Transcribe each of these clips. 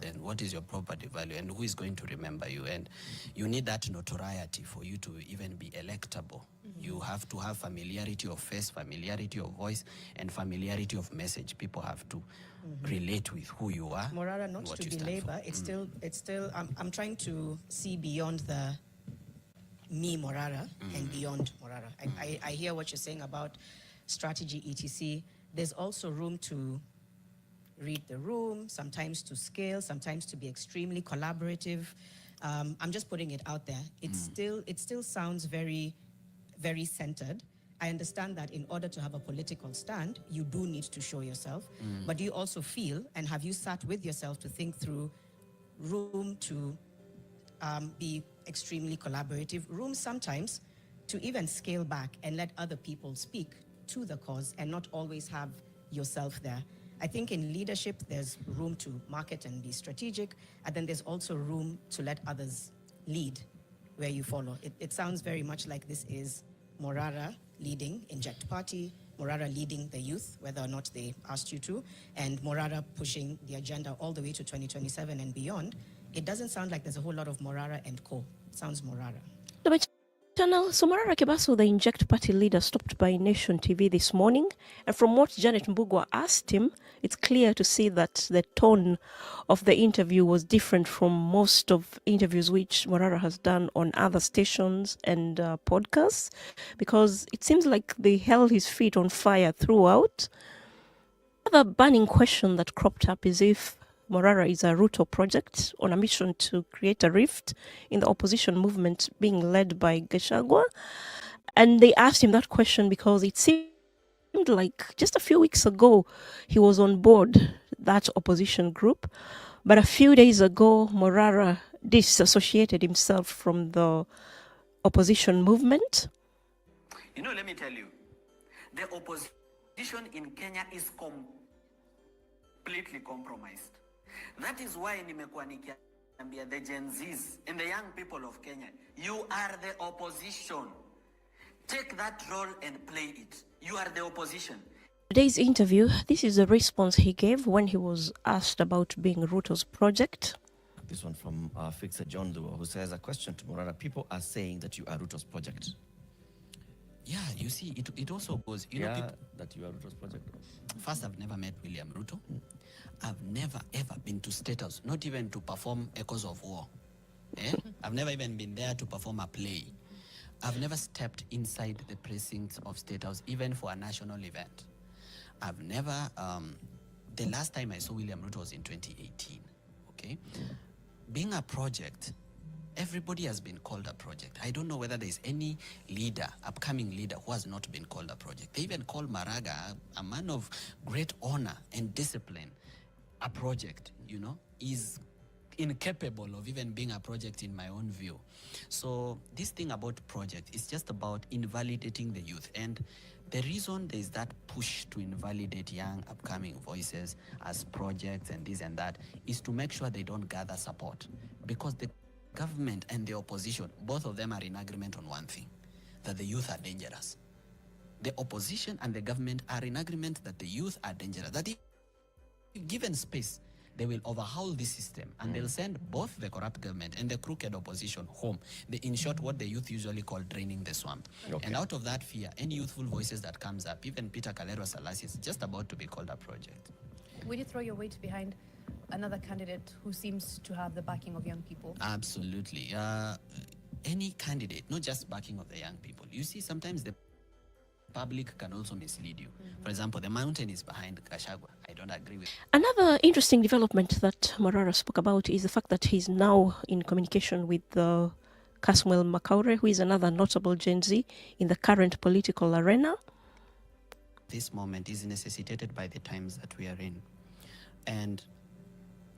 then what is your property value, and who is going to remember you? And you need that notoriety for you to even be electable. You have to have familiarity of face, familiarity of voice, and familiarity of message. People have to relate with who you are. Morara, not to belabor, it's still. I'm trying to see beyond the me Morara and beyond Morara. I hear what you're saying about strategy, etc. There's also room to read the room, sometimes to scale, sometimes to be extremely collaborative. I'm just putting it out there. It still sounds very, very centered. I understand that in order to have a political stand, you do need to show yourself. But do you also feel, and have you sat with yourself to think through room to be extremely collaborative, room sometimes to even scale back and let other people speak to the cause and not always have yourself there? I think in leadership, there's room to market and be strategic, and then there's also room to let others lead where you follow. It sounds very much like this is Morara leading Inject Party, Morara leading the youth, whether or not they asked you to, and Morara pushing the agenda all the way to 2027 and beyond. It doesn't sound like there's a whole lot of Morara and co. It sounds Morara. Channel. So Morara Kebaso, the Inject Party leader, stopped by Nation TV this morning. And from what Janet Mbugua asked him, it's clear to see that the tone of the interview was different from most of interviews which Morara has done on other stations and podcasts, because it seems like they held his feet on fire throughout. Another burning question that cropped up is if Morara is a Ruto project on a mission to create a rift in the opposition movement being led by Gachagua. And they asked him that question because it seemed like just a few weeks ago he was on board that opposition group. But a few days ago, Morara disassociated himself from the opposition movement. You know, let me tell you, the opposition in Kenya is completely compromised. That is why nimekuwa nikiambia the Gen Zs and the young people of Kenya, you are the opposition. Take that role and play it. You are the opposition. Today's interview, this is the response he gave when he was asked about being Ruto's project. This one from Fixer John Luo, who says, a question to Morara. People are saying that you are Ruto's project. Yeah, you see, it also goes, you know, people, that you are Ruto's project. First, I've never met William Ruto. I've never ever been to State House, not even to perform Echoes of War. I've never even been there to perform a play. I've never stepped inside the precincts of State House, even for a national event. I've never, the last time I saw William Ruto was in 2018, okay? Being a project, everybody has been called a project. I don't know whether there's any leader, upcoming leader, who has not been called a project. They even call Maraga, a man of great honor and discipline, a project, you know, is incapable of even being a project in my own view. So this thing about project is just about invalidating the youth. And the reason there's that push to invalidate young upcoming voices as projects and this and that is to make sure they don't gather support. Because the government and the opposition, both of them are in agreement on one thing, that the youth are dangerous. The opposition and the government are in agreement that the youth are dangerous. That if given space, they will overhaul this system and they'll send both the corrupt government and the crooked opposition home. In short, what the youth usually call draining the swamp. Okay. And out of that fear, any youthful voices that comes up, even Peter Kalero Salassi is just about to be called a project. Will you throw your weight behind another candidate who seems to have the backing of young people? Absolutely. Any candidate, not just backing of the young people. You see, sometimes the public can also mislead you. For example, the mountain is behind Gachagua. I don't agree with. Another interesting development that Morara spoke about is the fact that he's now in communication with Caswell Makaure, who is another notable Gen Z in the current political arena. This moment is necessitated by the times that we are in. And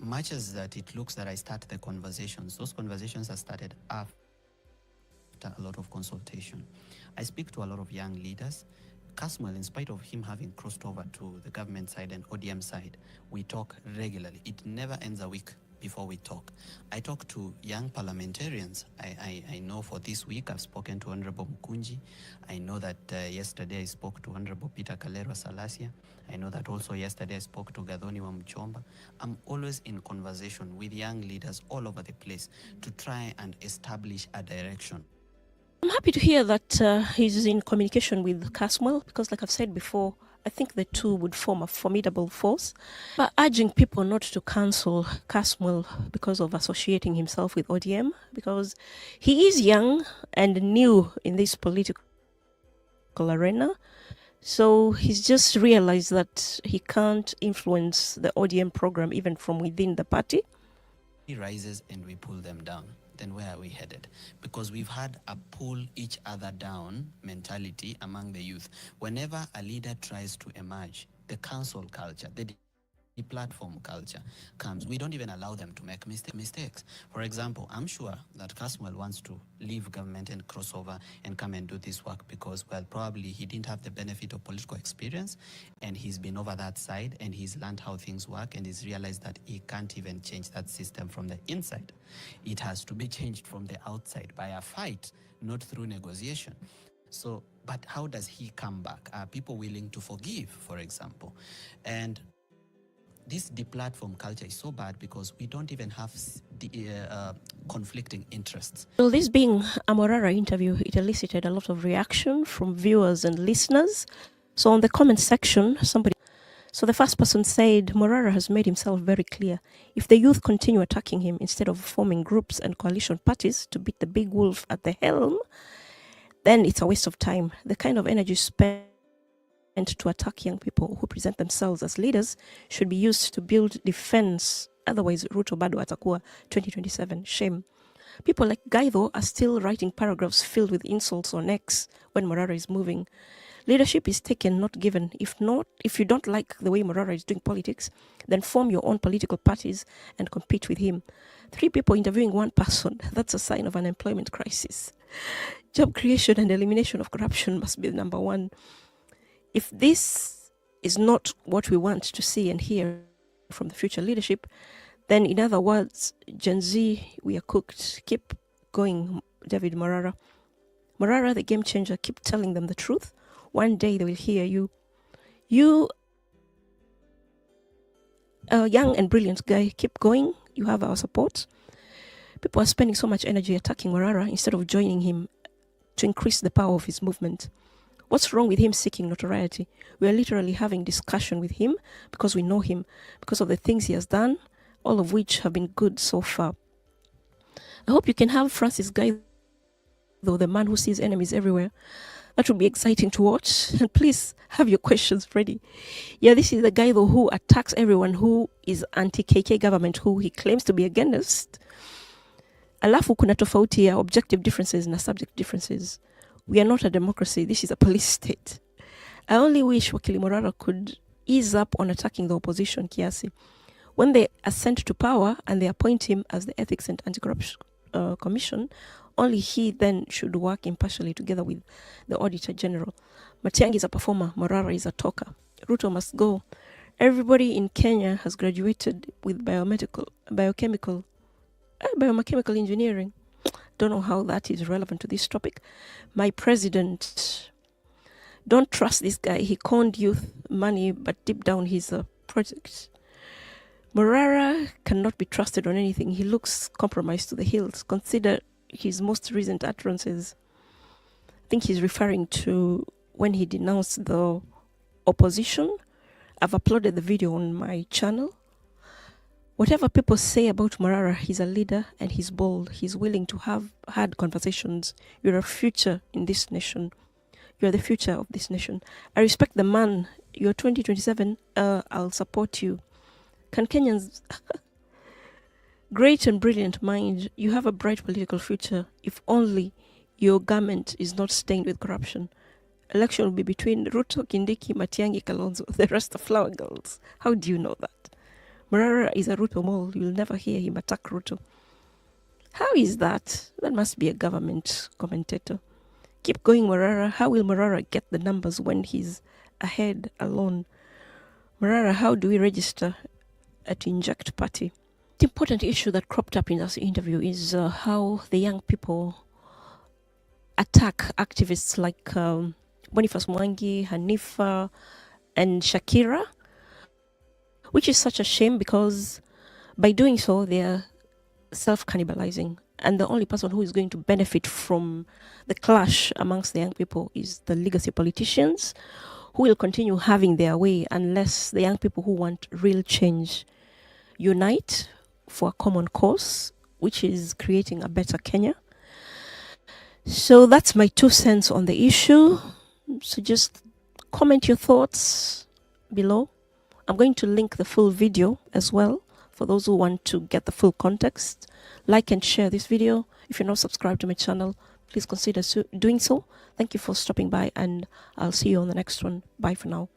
much as that it looks that I start the conversations, those conversations are started after a lot of consultation. I speak to a lot of young leaders. Caswell, in spite of him having crossed over to the government side and ODM side, we talk regularly. It never ends a week before we talk. I talk to young parliamentarians. I know for this week I've spoken to Honorable Mkunji. I know that yesterday I spoke to Honorable Peter Kalero Salasia. I know that also yesterday I spoke to Gathoni Wamchomba. I'm always in conversation with young leaders all over the place to try and establish a direction. I'm happy to hear that he's in communication with Caswell, because like I've said before, I think the two would form a formidable force. But urging people not to cancel Caswell because of associating himself with ODM, because he is young and new in this political arena. So he's just realized that he can't influence the ODM program even from within the party. He rises and we pull them down. Then where are we headed? Because we've had a pull each other down mentality among the youth. Whenever a leader tries to emerge, the council culture, the platform culture comes. We don't even allow them to make mistakes. For example, I'm sure that Caswell wants to leave government and cross over and come and do this work because, well, probably he didn't have the benefit of political experience and he's been over that side and he's learned how things work and he's realized that he can't even change that system from the inside. It has to be changed from the outside by a fight, not through negotiation. So, but how does he come back? Are people willing to forgive, for example? And this deplatform culture is so bad because we don't even have conflicting interests. Well, this being a Morara interview, it elicited a lot of reaction from viewers and listeners. So on the comment section, so the first person said, Morara has made himself very clear. If the youth continue attacking him instead of forming groups and coalition parties to beat the big wolf at the helm, then it's a waste of time. The kind of energy spent to attack young people who present themselves as leaders should be used to build defense. Otherwise, Ruto bado atakuwa 2027. Shame. People like Gaitho are still writing paragraphs filled with insults on X when Morara is moving. Leadership is taken, not given. If you don't like the way Morara is doing politics, then form your own political parties and compete with him. 3 people interviewing 1 person, that's a sign of an employment crisis. Job creation and elimination of corruption must be number 1. If this is not what we want to see and hear from the future leadership, then in other words, Gen Z, we are cooked. Keep going, David Morara. Morara, the game changer, keep telling them the truth. One day they will hear you. You, a young and brilliant guy, keep going. You have our support. People are spending so much energy attacking Morara instead of joining him to increase the power of his movement. What's wrong with him seeking notoriety? We are literally having discussion with him because we know him, because of the things he has done, all of which have been good so far. I hope you can have Francis Guy, though, the man who sees enemies everywhere. That would be exciting to watch. And please have your questions ready. Yeah, this is the guy, though, who attacks everyone who is anti-KK government, who he claims to be against. Alafu kuna tofauti ya objective differences na subject differences. We are not a democracy. This is a police state. I only wish Wakili Morara could ease up on attacking the opposition kiasi. When they ascend to power and they appoint him as the Ethics and Anti-Corruption Commission, only he then should work impartially together with the Auditor General. Matiang'i is a performer. Morara is a talker. Ruto must go. Everybody in Kenya has graduated with biomedical engineering. Don't know how that is relevant to this topic. My president, don't trust this guy. He conned youth money, but deep down he's a project. Morara cannot be trusted on anything. He looks compromised to the hills. Consider his most recent utterances. I think he's referring to when he denounced the opposition. I've uploaded the video on my channel. Whatever people say about Morara, he's a leader and he's bold. He's willing to have hard conversations. You're a future in this nation. You're the future of this nation. I respect the man. You're 2027. I'll support you. Can Kenyans... Great and brilliant mind. You have a bright political future if only your garment is not stained with corruption. Election will be between Ruto, Kindiki, Matiang'i, Kalonzo. The rest are flower girls. How do you know that? Morara is a Ruto mole. You'll never hear him attack Ruto. How is that? That must be a government commentator. Keep going, Morara. How will Morara get the numbers when he's ahead alone? Morara, how do we register at Inject Party? The important issue that cropped up in this interview is how the young people attack activists like Boniface Mwangi, Hanifa, and Shakira, which is such a shame because by doing so, they're self-cannibalizing. And the only person who is going to benefit from the clash amongst the young people is the legacy politicians, who will continue having their way unless the young people who want real change unite for a common cause, which is creating a better Kenya. So that's my 2 cents on the issue. So just comment your thoughts below. I'm going to link the full video as well for those who want to get the full context. Like and share this video. If you're not subscribed to my channel, please consider doing so. Thank you for stopping by, and I'll see you on the next one. Bye for now.